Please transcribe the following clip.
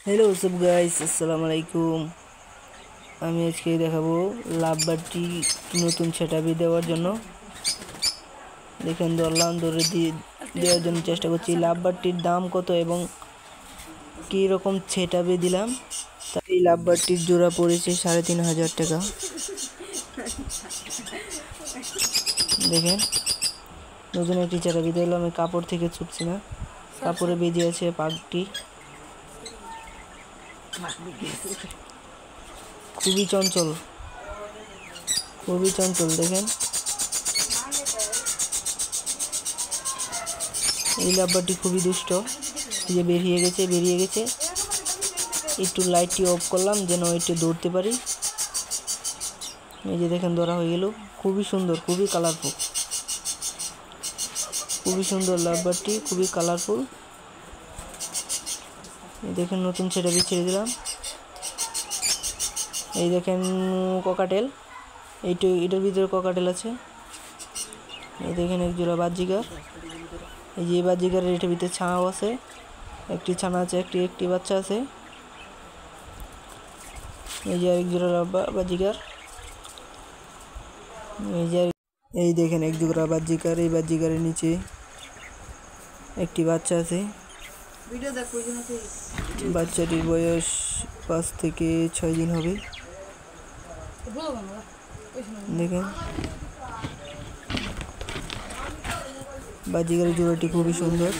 Hello সব guys, আসসালামু আলাইকুম। আমি আজকে দেখাবো লাভবারটি নতুন সেটআপে দেওয়ার জন্য। দেখেন ধরলাম, ধরে দেওয়ার জন্য চেষ্টা করছি। লাভবারটির দাম কত এবং কী রকম সেটআপে দিলাম। তাই লাভবারটির জোড়া পড়েছে ৩,৫০০ টাকা। দেখেন নতুন একটি সেটআপে দিলাম। আমি কাপড় থেকে ছুটছি না, কাপড়ে বেজে আছে পাগটি। খুবই চঞ্চল, খুবই চঞ্চল। দেখেন এই লাভবারটি খুবই দুষ্ট। এই যে বেরিয়ে গেছে। একটু লাইটটি অফ করলাম যেন একটু দৌড়তে পারি। এই যে দেখেন ধরা হয়ে গেল। খুবই সুন্দর, খুবই কালারফুল, খুবই সুন্দর লাভবারটি, খুবই কালারফুল। এই দেখেন নতুন সেটআপে ছেড়ে দিলাম। এই দেখেন ককাটেল, এটার ভিতরে ককাটেল আছে। এই দেখেন এক জোড়া বাজিগার। এই যে বাজিগারের এটার ভিতরে ছানাও আছে, একটি ছানা আছে, একটি বাচ্চা আছে। এই যে এক জোড়া বাজিগার। এই দেখেন এক জোড়া বাজিগার। এই বাজিগারের নিচে একটি বাচ্চা আছে। বাচ্চাটির বয়স 5 থেকে 6 দিন হবে। দেখেন বাজিগারের জোড়াটি খুবই সুন্দর।